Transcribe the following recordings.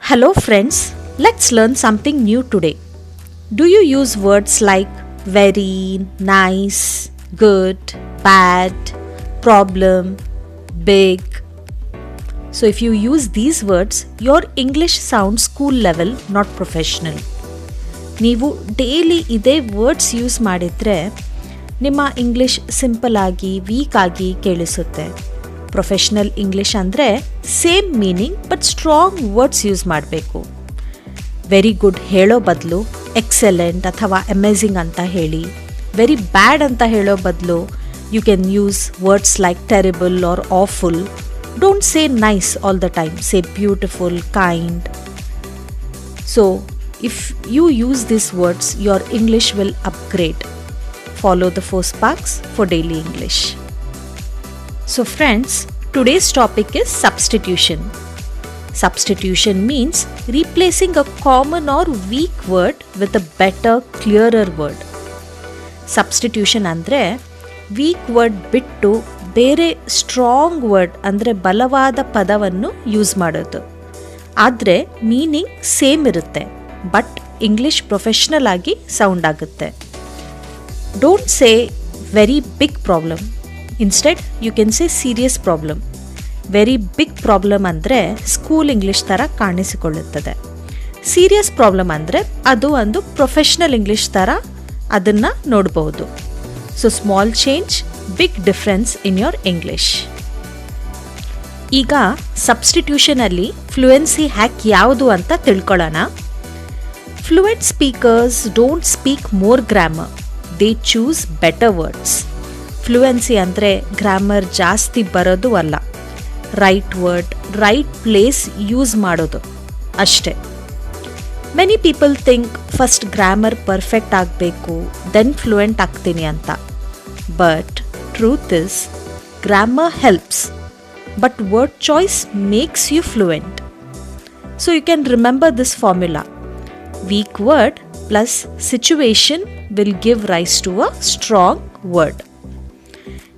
Hello friends, let's learn something new today. Do you use words like very, nice, good, bad, problem, big? So if you use these words, your English sounds school level, not professional. ನೀವು daily ಇದೇ words use ಮಾಡಿದರೆ ನಿಮ್ಮ English simple ಆಗಿ weak ಆಗಿ ಕೇಳಿಸುತ್ತೆ. Professional English ಅಂದರೆ same meaning but strong words use ಮಾಡಬೇಕು. Very good ಹೇಳೋ ಬದಲು ಎಕ್ಸಲೆಂಟ್ ಅಥವಾ ಅಮೇಝಿಂಗ್ ಅಂತ ಹೇಳಿ. ವೆರಿ ಬ್ಯಾಡ್ ಅಂತ ಹೇಳೋ ಬದಲು you can use words like terrible or awful. Don't say nice all the time, say beautiful, kind. So if you use these words, your English will upgrade. Follow the 4 sparks for daily English. So friends, today's topic is substitution. Substitution means replacing a common or weak word with a better, clearer word. Substitution andre weak word bittu ಬೇರೆ strong word ಅಂದರೆ ಬಲವಾದ ಪದವನ್ನು use ಮಾಡೋದು. ಆದರೆ meaning same ಇರುತ್ತೆ, but English professional ಆಗಿ sound ಆಗುತ್ತೆ. Don't say very big problem, instead you can say serious problem. Very big problem ಅಂದರೆ ಸ್ಕೂಲ್ ಇಂಗ್ಲಿಷ್ ಥರ ಕಾಣಿಸಿಕೊಳ್ಳುತ್ತದೆ. ಸೀರಿಯಸ್ ಪ್ರಾಬ್ಲಮ್ ಅಂದರೆ ಅದು ಒಂದು ಪ್ರೊಫೆಷ್ನಲ್ ಇಂಗ್ಲಿಷ್ ಥರ ಅದನ್ನು ನೋಡ್ಬೋದು. So small change, big difference in your English. ಈಗ ಸಬ್ಸ್ಟಿಟ್ಯೂಷನಲ್ಲಿ ಫ್ಲೂಯೆನ್ಸಿ ಹ್ಯಾಕ್ ಯಾವುದು ಅಂತ ತಿಳ್ಕೊಳ್ಳೋಣ. Fluent speakers don't speak more grammar, they choose better words. Fluency ಅಂದರೆ ಗ್ರಾಮರ್ ಜಾಸ್ತಿ ಬರೋದು ಅಲ್ಲ, right word right place use ಮಾಡೋದು ಅಷ್ಟೇ. Many people think first grammar perfect ಆಗಬೇಕು ದೆನ್ ಫ್ಲೂಯೆಂಟ್ ಆಗ್ತೀನಿ ಅಂತ. But truth is grammar helps, but word choice makes you fluent. So you can remember this formula. Weak word plus situation will give rise to a strong word.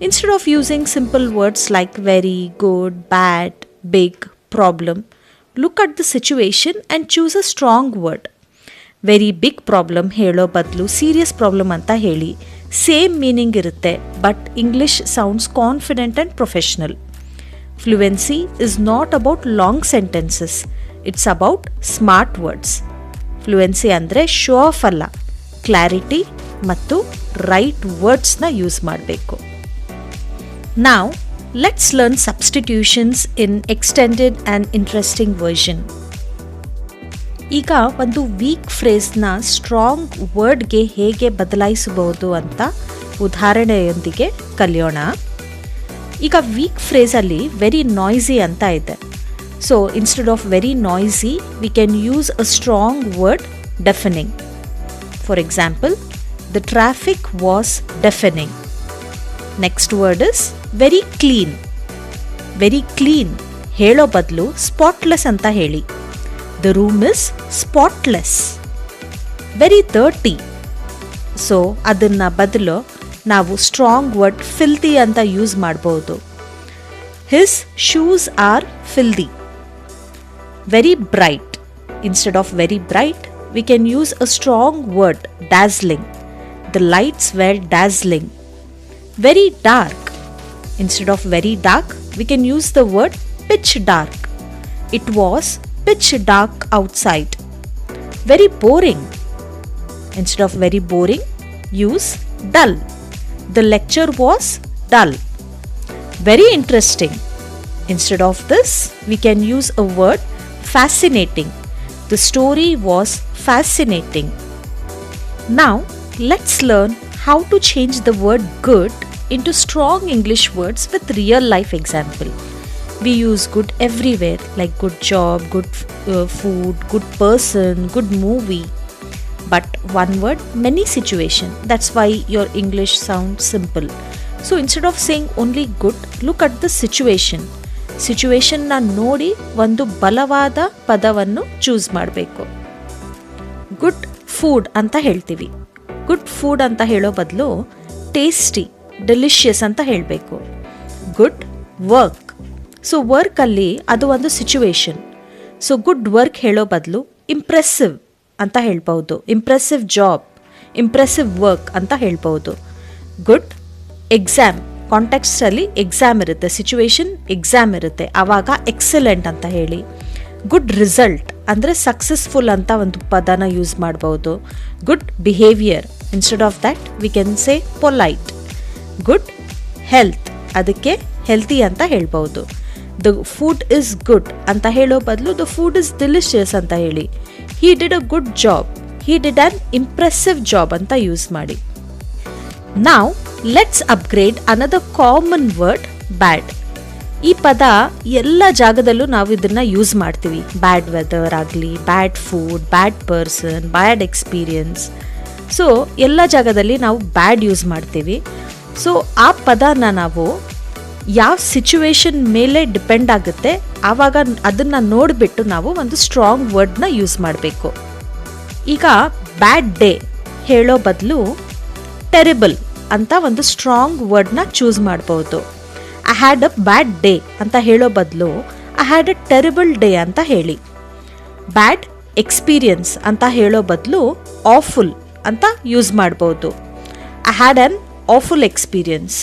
Instead of using simple words like very, good, bad, big, problem, look at the situation and choose a strong word. Very big problem ಹೇಳೋ ಬದಲು serious problem ಅಂತ ಹೇಳಿ. Same meaning ಇರುತ್ತೆ, but English sounds confident and professional. Fluency is not about long sentences, it's about smart words. Fluency ಅಂದರೆ show of ಅಲ್ಲ, clarity ಮತ್ತು right ವರ್ಡ್ಸ್ನ use ಮಾಡಬೇಕು. ನಾವ್ let's learn substitutions in extended and interesting version. ಈಗ ಒಂದು weak ಫ್ರೇಸ್ನ strong ವರ್ಡ್ಗೆ ಹೇಗೆ ಬದಲಾಯಿಸಬಹುದು ಅಂತ ಉದಾಹರಣೆಯೊಂದಿಗೆ ಕಲಿಯೋಣ. ಈಗ ವೀಕ್ ಫ್ರೇಸಲ್ಲಿ ವೆರಿ ನಾಯ್ಸಿ ಅಂತ ಇದೆ. So instead of very noisy, we can use a strong word, deafening. For example, the traffic was deafening. Next word is very clean. Very clean ಹೇಳೋ ಬದಲು spotless ಅಂತ ಹೇಳಿ. The room is spotless. Very dirty. So ಅದನ್ನ ಬದಲು ನಾವು strong word filthy ಅಂತ use ಮಾಡ್ಬೋದು. His shoes are filthy. Very bright. Instead of very bright, we can use a strong word, dazzling. The lights were dazzling. Very dark. Instead of very dark, we can use the word pitch dark. It was pitch dark outside. Very boring. Instead of very boring, use dull. The lecture was dull. Very interesting. Instead of this, we can use a word fascinating. The story was fascinating. Now, let's learn how to change the word good into strong English words with real life example. We use good everywhere, like good job, good food, good person, good movie. But one word, many situation. That's why your English sounds simple. So instead of saying only good, look at the situation. ಸಿಚುವೇಶನ್ನ ನೋಡಿ ಒಂದು ಬಲವಾದ ಪದವನ್ನು choose ಮಾಡಬೇಕು. Good food ಅಂತ ಹೇಳ್ತೀವಿ. Good food ಅಂತ ಹೇಳೋ ಬದಲು ಟೇಸ್ಟಿ, ಡೆಲಿಷಿಯಸ್ ಅಂತ ಹೇಳಬೇಕು. Good work. ಸೊ ವರ್ಕಲ್ಲಿ ಅದು ಒಂದು ಸಿಚುವೇಶನ್. ಸೊ ಗುಡ್ ವರ್ಕ್ ಹೇಳೋ ಬದಲು ಇಂಪ್ರೆಸಿವ್ ಅಂತ ಹೇಳ್ಬೋದು. ಇಂಪ್ರೆಸಿವ್ ಜಾಬ್, ಇಂಪ್ರೆಸಿವ್ ವರ್ಕ್ ಅಂತ ಹೇಳ್ಬೋದು. ಗುಡ್ ಎಕ್ಸಾಮ್, ಕಾಂಟೆಕ್ಸ್ಟಲ್ಲಿ ಎಕ್ಸಾಮ್ ಇರುತ್ತೆ, ಸಿಚುವೇಶನ್ ಎಕ್ಸಾಮ್ ಇರುತ್ತೆ, ಆವಾಗ ಎಕ್ಸಲೆಂಟ್ ಅಂತ ಹೇಳಿ. ಗುಡ್ ರಿಸಲ್ಟ್ ಅಂದರೆ ಸಕ್ಸಸ್ಫುಲ್ ಅಂತ ಒಂದು ಪದನ ಯೂಸ್ ಮಾಡ್ಬೋದು. Good behaviour, instead of that we can say polite. Good health, ಅದಕ್ಕೆ ಹೆಲ್ತಿ ಅಂತ ಹೇಳ್ಬೋದು. ದ ಫುಡ್ ಇಸ್ ಗುಡ್ ಅಂತ ಹೇಳೋ ಬದಲು ದ ಫುಡ್ ಇಸ್ ಡಿಲಿಷಿಯಸ್ ಅಂತ ಹೇಳಿ. He did a good job, he did an impressive job ಅಂತ ಯೂಸ್ ಮಾಡಿ. ನಾವ್ let's upgrade another common word bad. ಈ ಪದ ಎಲ್ಲ ಜಾಗದಲ್ಲೂ ನಾವು ಇದನ್ನ ಯೂಸ್ ಮಾಡ್ತೀವಿ. ಬ್ಯಾಡ್ ವೆದರ್ ಆಗಲಿ, ಬ್ಯಾಡ್ ಫುಡ್, ಬ್ಯಾಡ್ ಪರ್ಸನ್, ಬ್ಯಾಡ್ ಎಕ್ಸ್ಪೀರಿಯನ್ಸ್. ಸೊ ಎಲ್ಲ ಜಾಗದಲ್ಲಿ ನಾವು ಬ್ಯಾಡ್ ಯೂಸ್ ಮಾಡ್ತೀವಿ. ಸೊ ಆ ಪದನ ನಾವು ಯಾವ ಸಿಚುವೇಶನ್ ಮೇಲೆ ಡಿಪೆಂಡ್ ಆಗುತ್ತೆ ಆವಾಗ ಅದನ್ನು ನೋಡಿಬಿಟ್ಟು ನಾವು ಒಂದು ಸ್ಟ್ರಾಂಗ್ ವರ್ಡ್ನ ಯೂಸ್ ಮಾಡಬೇಕು. ಈಗ ಬ್ಯಾಡ್ ಡೇ ಹೇಳೋ ಬದಲು ಟೆರಿಬಲ್ ಅಂತ ಒಂದು ಸ್ಟ್ರಾಂಗ್ ವರ್ಡ್ನ ಚೂಸ್ ಮಾಡ್ಬೋದು. I had a bad day ಅಂತ ಹೇಳೋ ಬದಲು I had a terrible day ಅಂತ ಹೇಳಿ. ಬ್ಯಾಡ್ ಎಕ್ಸ್ಪೀರಿಯನ್ಸ್ ಅಂತ ಹೇಳೋ ಬದಲು ಆಫುಲ್ ಅಂತ ಯೂಸ್ ಮಾಡ್ಬೋದು. I had on awful experience.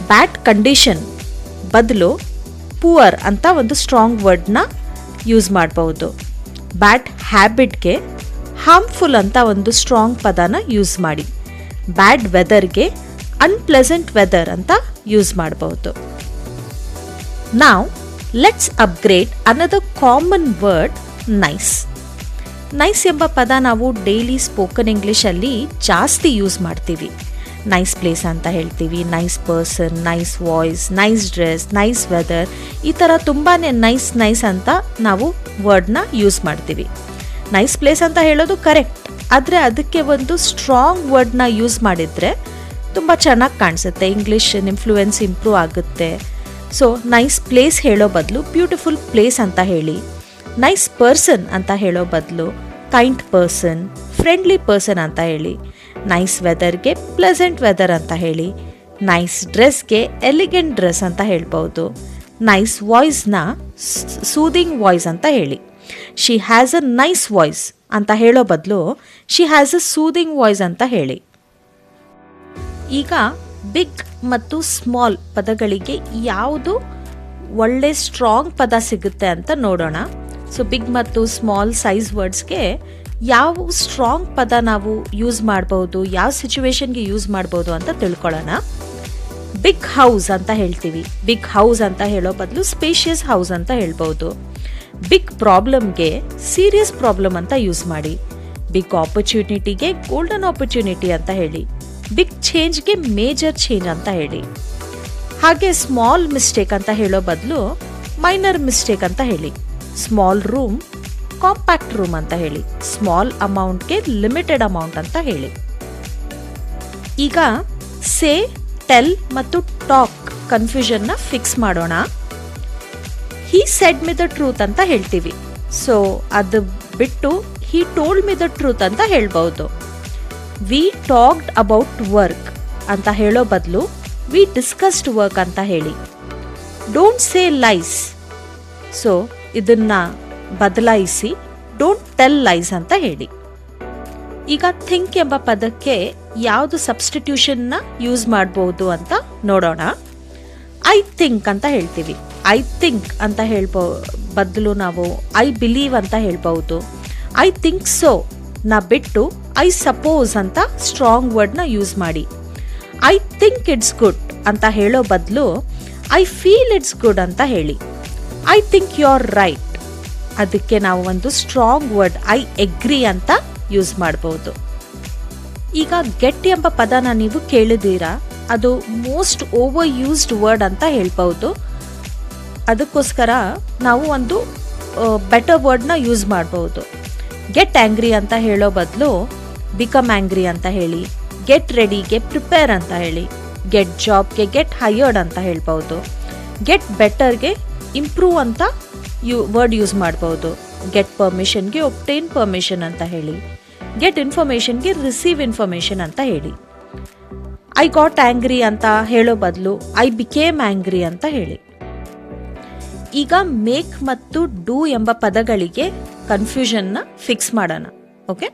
Bad condition ಬದಲು ಪುವರ್ ಅಂತ ಒಂದು ಸ್ಟ್ರಾಂಗ್ ವರ್ಡ್ನ ಯೂಸ್ ಮಾಡ್ಬೋದು. ಬ್ಯಾಡ್ ಹ್ಯಾಬಿಟ್ಗೆ ಹಾರ್ಮ್ಫುಲ್ ಅಂತ ಒಂದು ಸ್ಟ್ರಾಂಗ್ ಪದನ ಯೂಸ್ ಮಾಡಿ. ಬ್ಯಾಡ್ ವೆದರ್ಗೆ ಅನ್ಪ್ಲೆಸೆಂಟ್ ವೆದರ್ ಅಂತ ಯೂಸ್ ಮಾಡ್ಬೋದು. ನಾವ್ let's upgrade another common word nice. Nice ಎಂಬ ಪದ ನಾವು ಡೈಲಿ ಸ್ಪೋಕನ್ ಇಂಗ್ಲೀಷಲ್ಲಿ ಜಾಸ್ತಿ ಯೂಸ್ ಮಾಡ್ತೀವಿ. ನೈಸ್ ಪ್ಲೇಸ್ ಅಂತ ಹೇಳ್ತೀವಿ, nice person, nice voice, nice dress, nice weather, ಈ ಥರ ತುಂಬಾ ನೈಸ್ ಅಂತ ನಾವು ವರ್ಡ್ನ ಯೂಸ್ ಮಾಡ್ತೀವಿ. ನೈಸ್ ಪ್ಲೇಸ್ ಅಂತ ಹೇಳೋದು ಕರೆಕ್ಟ್, ಆದರೆ ಅದಕ್ಕೆ ಒಂದು ಸ್ಟ್ರಾಂಗ್ ವರ್ಡ್ನ ಯೂಸ್ ಮಾಡಿದರೆ ತುಂಬ ಚೆನ್ನಾಗಿ ಕಾಣಿಸುತ್ತೆ, ಇಂಗ್ಲೀಷ್ ಇನ್ಫ್ಲೂಯೆನ್ಸ್ ಇಂಪ್ರೂವ್ ಆಗುತ್ತೆ. ಸೊ ನೈಸ್ ಪ್ಲೇಸ್ ಹೇಳೋ ಬದಲು ಬ್ಯೂಟಿಫುಲ್ ಪ್ಲೇಸ್ ಅಂತ ಹೇಳಿ. ನೈಸ್ ಪರ್ಸನ್ ಅಂತ ಹೇಳೋ ಬದಲು ಕೈಂಡ್ ಪರ್ಸನ್, ಫ್ರೆಂಡ್ಲಿ ಪರ್ಸನ್ ಅಂತ ಹೇಳಿ. ನೈಸ್ ವೆದರ್ಗೆ ಪ್ಲೆಸೆಂಟ್ ವೆದರ್ ಅಂತ ಹೇಳಿ. ನೈಸ್ ಡ್ರೆಸ್ಗೆ ಎಲಿಗೆಂಟ್ ಡ್ರೆಸ್ ಅಂತ ಹೇಳ್ಬೋದು. ನೈಸ್ ವಾಯ್ಸ್ನ ಸೂದಿಂಗ್ ವಾಯ್ಸ್ ಅಂತ ಹೇಳಿ. She has a nice voice ಅಂತ ಹೇಳೋ ಬದಲು she has a soothing voice ಅಂತ ಹೇಳಿ. ಈಗ ಬಿಗ್ ಮತ್ತು ಸ್ಮಾಲ್ ಪದಗಳಿಗೆ ಯಾವುದು ಒಳ್ಳೆ ಸ್ಟ್ರಾಂಗ್ ಪದ ಸಿಗುತ್ತೆ ಅಂತ ನೋಡೋಣ. ಸೊ ಬಿಗ್ ಮತ್ತು ಸ್ಮಾಲ್ ಸೈಜ್ ವರ್ಡ್ಸ್ಗೆ ಯಾವ ಸ್ಟ್ರಾಂಗ್ ಪದ ನಾವು ಯೂಸ್ ಮಾಡ್ಬೋದು, ಯಾವ ಸಿಚುವೇಶನ್ಗೆ ಯೂಸ್ ಮಾಡ್ಬೋದು ಅಂತ ತಿಳ್ಕೊಳ್ಳೋಣ. ಬಿಗ್ ಹೌಸ್ ಅಂತ ಹೇಳ್ತೀವಿ. ಬಿಗ್ ಹೌಸ್ ಅಂತ ಹೇಳೋ ಬದಲು ಸ್ಪೇಷಿಯಸ್ ಹೌಸ್ ಅಂತ ಹೇಳ್ಬೋದು. ಬಿಗ್ ಪ್ರಾಬ್ಲಮ್ಗೆ ಸೀರಿಯಸ್ ಪ್ರಾಬ್ಲಮ್ ಅಂತ ಯೂಸ್ ಮಾಡಿ. ಬಿಗ್ ಆಪರ್ಚುನಿಟಿಗೆ ಗೋಲ್ಡನ್ ಆಪರ್ಚುನಿಟಿ ಅಂತ ಹೇಳಿ. ಬಿಗ್ ಚೇಂಜ್ಗೆ ಮೇಜರ್ ಚೇಂಜ್ ಅಂತ ಹೇಳಿ. ಹಾಗೆ ಸ್ಮಾಲ್ ಮಿಸ್ಟೇಕ್ ಅಂತ ಹೇಳೋ ಬದಲು ಮೈನರ್ ಮಿಸ್ಟೇಕ್ ಅಂತ ಹೇಳಿ. ಸ್ಮಾಲ್ ರೂಮ್ ಕಾಂಪ್ಯಾಕ್ಟ್ ರೂಮ್ ಅಂತ ಹೇಳಿ. ಸ್ಮಾಲ್ ಅಮೌಂಟ್ಗೆ ಲಿಮಿಟೆಡ್ ಅಮೌಂಟ್ ಅಂತ ಹೇಳಿ. ಈಗ ಸೇ, ಟೆಲ್ ಮತ್ತು ಟಾಕ್ ಕನ್ಫ್ಯೂಷನ್ನ ಫಿಕ್ಸ್ ಮಾಡೋಣ. He said me the truth ಅಂತ ಹೇಳ್ತೀವಿ. ಸೊ ಅದು ಬಿಟ್ಟು he told me the truth ಅಂತ ಹೇಳ್ಬಹುದು. ವಿ ಟಾಕ್ಡ್ ಅಬೌಟ್ ವರ್ಕ್ ಅಂತ ಹೇಳೋ ಬದಲು ವಿ ಡಿಸ್ಕಸ್ಡ್ ವರ್ಕ್ ಅಂತ ಹೇಳಿ. ಡೋಂಟ್ ಸೇ ಲೈಸ್, ಸೊ ಇದನ್ನ ಬದಲಾಯಿಸಿ ಡೋಂಟ್ ಟೆಲ್ ಲೈಸ್ ಅಂತ ಹೇಳಿ. ಈಗ ಥಿಂಕ್ ಎಂಬ ಪದಕ್ಕೆ ಯಾವುದು ಸಬ್ಸ್ಟಿಟ್ಯೂಷನ್ನ ಯೂಸ್ ಮಾಡ್ಬೋದು ಅಂತ ನೋಡೋಣ. ಐ ಥಿಂಕ್ ಅಂತ ಹೇಳ್ತೀವಿ. ಐ ಥಿಂಕ್ ಅಂತ ಬದಲು ನಾವು ಐ ಬಿಲೀವ್ ಅಂತ ಹೇಳ್ಬಹುದು. ಐ ಥಿಂಕ್ ಸೋ ನ ಬಿಟ್ಟು ಐ ಸಪೋಸ್ ಅಂತ ಸ್ಟ್ರಾಂಗ್ ವರ್ಡ್ನ ಯೂಸ್ ಮಾಡಿ. ಐ ಥಿಂಕ್ ಇಟ್ಸ್ ಗುಡ್ ಅಂತ ಹೇಳೋ ಬದಲು ಐ ಫೀಲ್ ಇಟ್ಸ್ ಗುಡ್ ಅಂತ ಹೇಳಿ. I think you are right, ಅದಕ್ಕೆ ನಾವು ಒಂದು ಸ್ಟ್ರಾಂಗ್ ವರ್ಡ್ ಐ ಎಗ್ರಿ ಅಂತ ಯೂಸ್ ಮಾಡಬಹುದು. ಈಗ ಗೆಟ್ ಎಂಬ ಪದನ ನೀವು ಕೇಳಿದ್ದೀರಾ, ಅದು ಮೋಸ್ಟ್ ಓವರ್ ಯೂಸ್ಡ್ ವರ್ಡ್ ಅಂತ ಹೇಳ್ಬಹುದು. ಅದಕ್ಕೋಸ್ಕರ ನಾವು ಒಂದು ಬೆಟರ್ ವರ್ಡ್ನ ಯೂಸ್ ಮಾಡಬಹುದು. ಗೆಟ್ ಆಂಗ್ರಿ ಅಂತ ಹೇಳೋ ಬದಲು ಬಿಕಮ್ ಆಂಗ್ರಿ ಅಂತ ಹೇಳಿ. ಗೆಟ್ ರೆಡಿಗೆ ಪ್ರಿಪೇರ್ ಅಂತ ಹೇಳಿ. ಗೆಟ್ ಜಾಬ್ಗೆ ಗೆಟ್ ಹೈಯರ್ಡ್ ಅಂತ ಹೇಳ್ಬಹುದು. ಗೆಟ್ ಬೆಟರ್ಗೆ ಇಂಪ್ರೂವ್ ಅಂತ ವರ್ಡ್ ಯೂಸ್ ಮಾಡ್ಬೋದು. ಗೆಟ್ ಪರ್ಮಿಷನ್ಗೆ ಒಬ್ಟೈನ್ ಪರ್ಮಿಷನ್ ಅಂತ ಹೇಳಿ. ಗೆಟ್ ಇನ್ಫಾರ್ಮೇಷನ್ಗೆ ರಿಸೀವ್ ಇನ್ಫಾರ್ಮೇಷನ್ ಅಂತ ಹೇಳಿ. ಐ ಗಾಟ್ ಆಂಗ್ರಿ ಅಂತ ಹೇಳೋ ಬದಲು ಐ ಬಿಕೇಮ್ ಆಂಗ್ರಿ ಅಂತ ಹೇಳಿ. ಈಗ ಮೇಕ್ ಮತ್ತು ಡೂ ಎಂಬ ಪದಗಳಿಗೆ ಕನ್ಫ್ಯೂಷನ್ನ ಫಿಕ್ಸ್ ಮಾಡೋಣ. ಓಕೆ,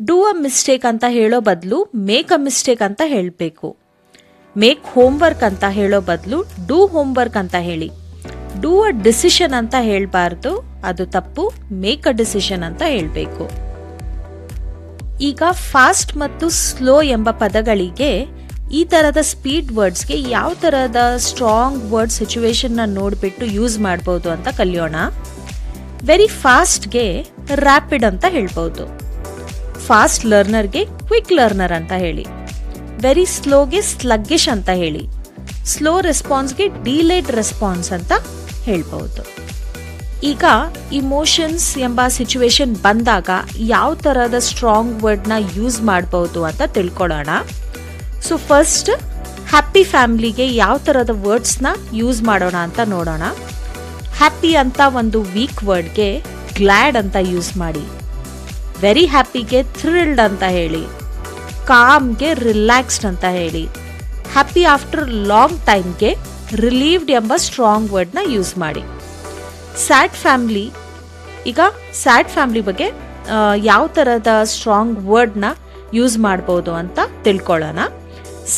ಡೂ ಅ ಮಿಸ್ಟೇಕ್ ಅಂತ ಹೇಳೋ ಬದಲು ಮೇಕ್ ಅ ಮಿಸ್ಟೇಕ್ ಅಂತ ಹೇಳಬೇಕು. ಮೇಕ್ ಹೋಮ್ವರ್ಕ್ ಅಂತ ಹೇಳೋ ಬದಲು ಡೂ ಹೋಮ್ವರ್ಕ್ ಅಂತ ಹೇಳಿ. ಡೂ ಅ ಡಿಸಿಷನ್ ಅಂತ ಹೇಳಬಾರ್ದು, ಅದು ತಪ್ಪು. ಮೇಕ್ ಅ ಡಿಸಿಷನ್ ಅಂತ ಹೇಳಬೇಕು. ಈಗ ಫಾಸ್ಟ್ ಮತ್ತು ಸ್ಲೋ ಎಂಬ ಪದಗಳಿಗೆ ಈ ತರದ ಸ್ಪೀಡ್ ವರ್ಡ್ಸ್ಗೆ ಯಾವ ತರಹದ ಸ್ಟ್ರಾಂಗ್ ವರ್ಡ್ ಸಿಚುವೇಶನ್ನ ನೋಡಿಬಿಟ್ಟು ಯೂಸ್ ಮಾಡ್ಬೋದು ಅಂತ ಕಲಿಯೋಣ. ವೆರಿ ಫಾಸ್ಟ್ಗೆ ರ್ಯಾಪಿಡ್ ಅಂತ ಹೇಳ್ಬೋದು. ಫಾಸ್ಟ್ ಲರ್ನರ್ಗೆ ಕ್ವಿಕ್ ಲರ್ನರ್ ಅಂತ ಹೇಳಿ. ವೆರಿ ಸ್ಲೋಗೆ ಸ್ಲಗ್ಗಿಶ್ ಅಂತ ಹೇಳಿ. ಸ್ಲೋ ರೆಸ್ಪಾನ್ಸ್ಗೆ ಡಿಲೇಡ್ ರೆಸ್ಪಾನ್ಸ್ ಅಂತ ಹೇಳ್ಬೋದು. ಈಗ ಇಮೋಷನ್ಸ್ ಎಂಬ ಸಿಚುವೇಶನ್ ಬಂದಾಗ ಯಾವ ತರಹದ ಸ್ಟ್ರಾಂಗ್ ವರ್ಡ್ನ ಯೂಸ್ ಮಾಡ್ಬೋದು ಅಂತ ತಿಳ್ಕೊಳ್ಳೋಣ. ಸೊ ಫಸ್ಟ್, ಹ್ಯಾಪಿ ಫ್ಯಾಮಿಲಿಗೆ ಯಾವ ಥರದ ವರ್ಡ್ಸ್ನ ಯೂಸ್ ಮಾಡೋಣ ಅಂತ ನೋಡೋಣ. ಹ್ಯಾಪಿ ಅಂತ ಒಂದು ವೀಕ್ ವರ್ಡ್ಗೆ ಗ್ಲ್ಯಾಡ್ ಅಂತ ಯೂಸ್ ಮಾಡಿ. ವೆರಿ ಹ್ಯಾಪಿಗೆ ಥ್ರಿಲ್ಡ್ ಅಂತ ಹೇಳಿ. ಕಾಮ್ಗೆ ರಿಲ್ಯಾಕ್ಸ್ಡ್ ಅಂತ ಹೇಳಿ. ಹ್ಯಾಪಿ ಆಫ್ಟರ್ ಲಾಂಗ್ ಟೈಮ್ಗೆ ರಿಲೀವ್ಡ್ ಎಂಬ ಸ್ಟ್ರಾಂಗ್ ವರ್ಡ್ನ ಯೂಸ್ ಮಾಡಿ. ಸ್ಯಾಡ್ ಫ್ಯಾಮಿಲಿ, ಈಗ ಸ್ಯಾಡ್ ಫ್ಯಾಮಿಲಿ ಬಗ್ಗೆ ಯಾವ ಥರದ ಸ್ಟ್ರಾಂಗ್ ವರ್ಡ್ನ ಯೂಸ್ ಮಾಡ್ಬೋದು ಅಂತ ತಿಳ್ಕೊಳ್ಳೋಣ.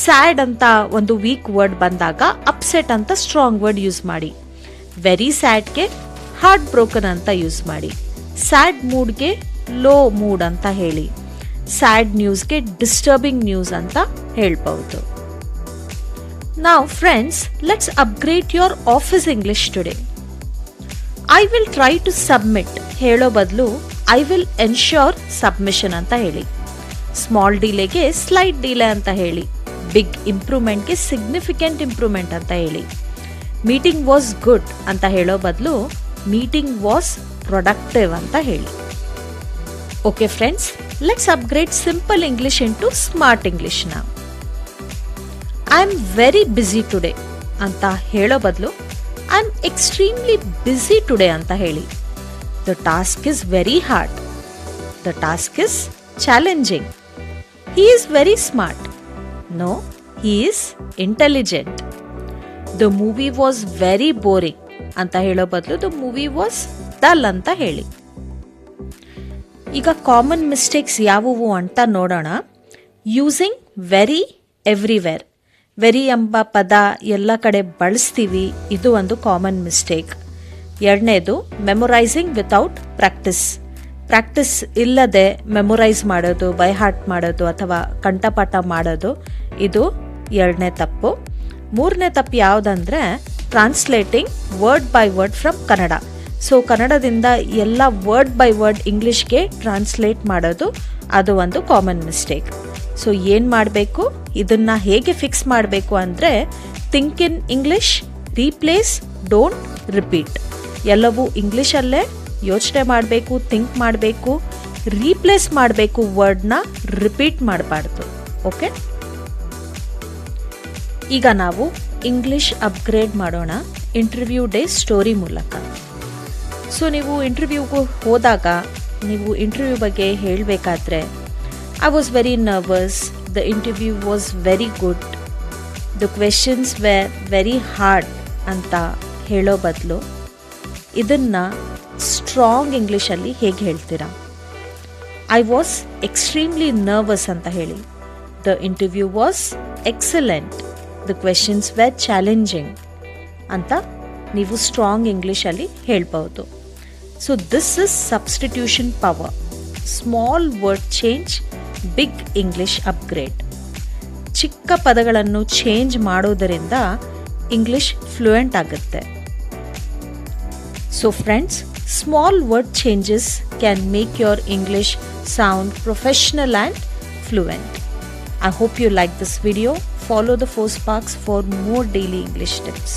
ಸ್ಯಾಡ್ ಅಂತ ಒಂದು ವೀಕ್ ವರ್ಡ್ ಬಂದಾಗ ಅಪ್ಸೆಟ್ ಅಂತ ಸ್ಟ್ರಾಂಗ್ ವರ್ಡ್ ಯೂಸ್ ಮಾಡಿ. ವೆರಿ ಸ್ಯಾಡ್ಗೆ ಹಾರ್ಟ್ ಬ್ರೋಕನ್ ಅಂತ ಯೂಸ್ ಮಾಡಿ. ಸ್ಯಾಡ್ ಮೂಡ್ಗೆ ಲೋ ಮೂಡ್ ಅಂತ ಹೇಳಿ. ಸ್ಯಾಡ್ ನ್ಯೂಸ್ಗೆ ಡಿಸ್ಟರ್ಬಿಂಗ್ ನ್ಯೂಸ್ ಅಂತ ಹೇಳ್ಬಹುದು. ನಾವ್ friends, let's upgrade your office English today. I will try to submit ಹೇಳೋ ಬದಲು ಐ ವಿಲ್ ಎನ್ಶ್ಯೂರ್ ಸಬ್ಮಿಷನ್ ಅಂತ ಹೇಳಿ. ಸ್ಮಾಲ್ ಡಿಲೇಗೆ ಸ್ಲೈಟ್ ಡಿಲೇ ಅಂತ ಹೇಳಿ. ಬಿಗ್ ಇಂಪ್ರೂವ್ಮೆಂಟ್ಗೆ ಸಿಗ್ನಿಫಿಕೆಂಟ್ ಇಂಪ್ರೂವ್ಮೆಂಟ್ ಅಂತ ಹೇಳಿ. ಮೀಟಿಂಗ್ ವಾಸ್ ಗುಡ್ ಅಂತ ಹೇಳೋ ಬದಲು ಮೀಟಿಂಗ್ ವಾಸ್ ಪ್ರೊಡಕ್ಟಿವ್ ಅಂತ ಹೇಳಿ. Okay friends, let's upgrade simple English into smart English now. I am very busy today ಅಂತ ಹೇಳೋ ಬದಲು I am extremely busy today ಅಂತ ಹೇಳಿ. The task is very hard. The task is challenging. He is very smart. No, he is intelligent. The movie was very boring ಅಂತ ಹೇಳೋ ಬದಲು the movie was dull ಅಂತ ಹೇಳಿ. ಈಗ common mistakes ಯಾವುವು ಅಂತ ನೋಡೋಣ. Using very everywhere. ವೆರಿ ಎಂಬ ಪದ ಎಲ್ಲ ಕಡೆ ಬಳಸ್ತೀವಿ, ಇದು ಒಂದು ಕಾಮನ್ ಮಿಸ್ಟೇಕ್. ಎರಡನೇದು, ಮೆಮೊರೈಸಿಂಗ್ ವಿತೌಟ್ ಪ್ರಾಕ್ಟಿಸ್. ಪ್ರಾಕ್ಟಿಸ್ ಇಲ್ಲದೆ ಮೆಮೊರೈಸ್ ಮಾಡೋದು, ಬೈ ಹಾರ್ಟ್ ಮಾಡೋದು ಅಥವಾ ಕಂಠಪಾಠ ಮಾಡೋದು, ಇದು ಎರಡನೇ ತಪ್ಪು. ಮೂರನೇ ತಪ್ಪು ಯಾವುದಂದ್ರೆ translating word by word from Kannada. So ಕನ್ನಡದಿಂದ ಎಲ್ಲ ವರ್ಡ್ ಬೈ ವರ್ಡ್ ಇಂಗ್ಲಿಷ್ಗೆ ಟ್ರಾನ್ಸ್ಲೇಟ್ ಮಾಡೋದು, ಅದು ಒಂದು ಕಾಮನ್ ಮಿಸ್ಟೇಕ್. ಸೊ ಏನು ಮಾಡಬೇಕು, ಇದನ್ನು ಹೇಗೆ ಫಿಕ್ಸ್ ಮಾಡಬೇಕು ಅಂದರೆ think in English, replace, don't repeat. ಎಲ್ಲವೂ ಇಂಗ್ಲೀಷಲ್ಲೇ ಯೋಚನೆ ಮಾಡಬೇಕು, ಥಿಂಕ್ ಮಾಡಬೇಕು, ರೀಪ್ಲೇಸ್ ಮಾಡಬೇಕು, ವರ್ಡ್ನ ರಿಪೀಟ್ ಮಾಡಬಾರ್ದು. ಓಕೆ, ಈಗ ನಾವು ಇಂಗ್ಲಿಷ್ ಅಪ್ಗ್ರೇಡ್ ಮಾಡೋಣ ಇಂಟರ್ವ್ಯೂ ಡೇ ಸ್ಟೋರಿ ಮೂಲಕ. ಸೊ ನೀವು ಇಂಟರ್ವ್ಯೂಗೂ ಹೋದಾಗ ನೀವು ಇಂಟರ್ವ್ಯೂ ಬಗ್ಗೆ ಹೇಳಬೇಕಾದ್ರೆ I was very nervous, the interview was very good, the questions were very hard ಅಂತ ಹೇಳೋ ಬದಲು ಇದನ್ನು ಸ್ಟ್ರಾಂಗ್ ಇಂಗ್ಲೀಷಲ್ಲಿ ಹೇಗೆ ಹೇಳ್ತೀರಾ? ಐ ವಾಸ್ ಎಕ್ಸ್ಟ್ರೀಮ್ಲಿ ನರ್ವಸ್ ಅಂತ ಹೇಳಿ. The interview was excellent, the questions were challenging ಅಂತ ನೀವು ಸ್ಟ್ರಾಂಗ್ ಇಂಗ್ಲೀಷಲ್ಲಿ ಹೇಳ್ಬೋದು. So this is substitution power. Small word change, big English upgrade. ಚಿಕ್ಕ ಪದಗಳನ್ನು ಚೇಂಜ್ ಮಾಡೋದರಿಂದ ಇಂಗ್ಲಿಷ್ ಫ್ಲೂಯೆಂಟ್ ಆಗುತ್ತೆ. So friends, small word changes can make your English sound professional and fluent. I hope you like this video. Follow the 4 Sparks for more daily English tips.